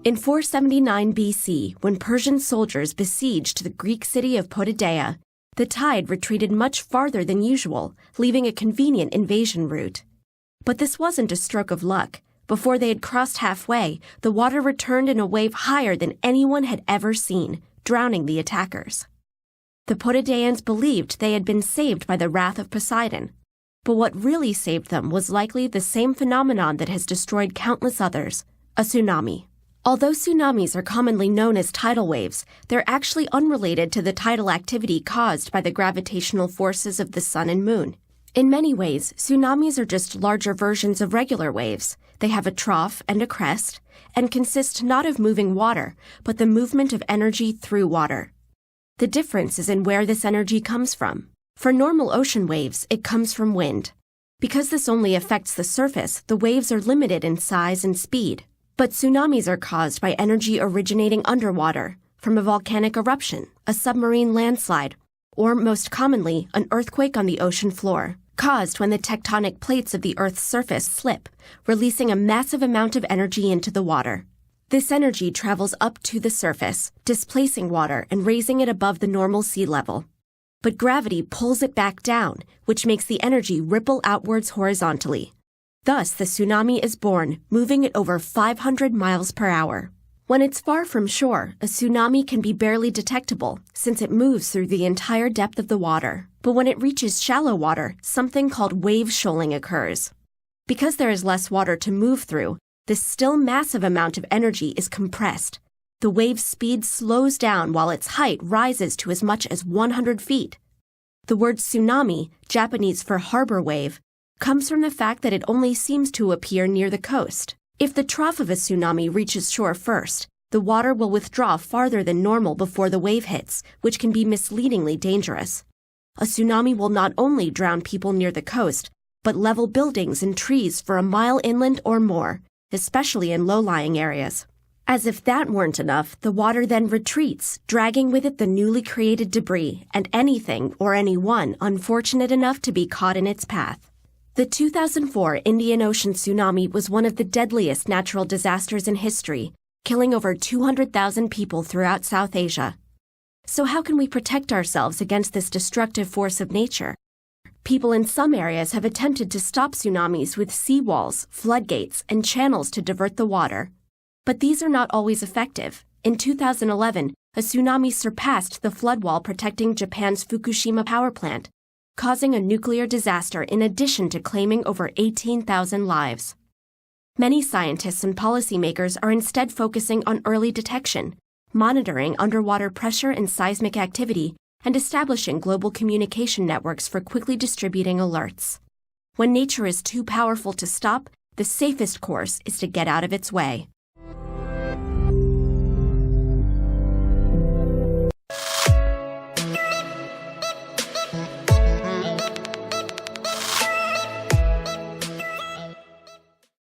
In 479 BC, when Persian soldiers besieged the Greek city of Potidaea, the tide retreated much farther than usual, leaving a convenient invasion route. But this wasn't a stroke of luck. Before they had crossed halfway, the water returned in a wave higher than anyone had ever seen, drowning the attackers. The Potidaeans believed they had been saved by the wrath of Poseidon. But what really saved them was likely the same phenomenon that has destroyed countless others, a tsunami. Although tsunamis are commonly known as tidal waves, they're actually unrelated to the tidal activity caused by the gravitational forces of the sun and moon. In many ways, tsunamis are just larger versions of regular waves. They have a trough and a crest, and consist not of moving water, but the movement of energy through water. The difference is in where this energy comes from. For normal ocean waves, it comes from wind. Because this only affects the surface, the waves are limited in size and speed. But tsunamis are caused by energy originating underwater, from a volcanic eruption, a submarine landslide, or most commonly, an earthquake on the ocean floor, caused when the tectonic plates of the Earth's surface slip, releasing a massive amount of energy into the water. This energy travels up to the surface, displacing water and raising it above the normal sea level. But gravity pulls it back down, which makes the energy ripple outwards horizontally. Thus, the tsunami is born, moving at over 500 miles per hour. When it's far from shore, a tsunami can be barely detectable, since it moves through the entire depth of the water. But when it reaches shallow water, something called wave shoaling occurs. Because there is less water to move through, this still massive amount of energy is compressed. The wave's speed slows down while its height rises to as much as 100 feet. The word tsunami, Japanese for harbor wave, comes from the fact that it only seems to appear near the coast. If the trough of a tsunami reaches shore first, the water will withdraw farther than normal before the wave hits, which can be misleadingly dangerous. A tsunami will not only drown people near the coast, but level buildings and trees for a mile inland or more, especially in low-lying areas. As if that weren't enough, the water then retreats, dragging with it the newly created debris and anything or anyone unfortunate enough to be caught in its path. The 2004 Indian Ocean tsunami was one of the deadliest natural disasters in history, killing over 200,000 people throughout South Asia. So how can we protect ourselves against this destructive force of nature? People in some areas have attempted to stop tsunamis with seawalls, floodgates, and channels to divert the water. But these are not always effective. In 2011, a tsunami surpassed the flood wall protecting Japan's Fukushima power plant, causing a nuclear disaster in addition to claiming over 18,000 lives. Many scientists and policymakers are instead focusing on early detection, monitoring underwater pressure and seismic activity, and establishing global communication networks for quickly distributing alerts. When nature is too powerful to stop, the safest course is to get out of its way.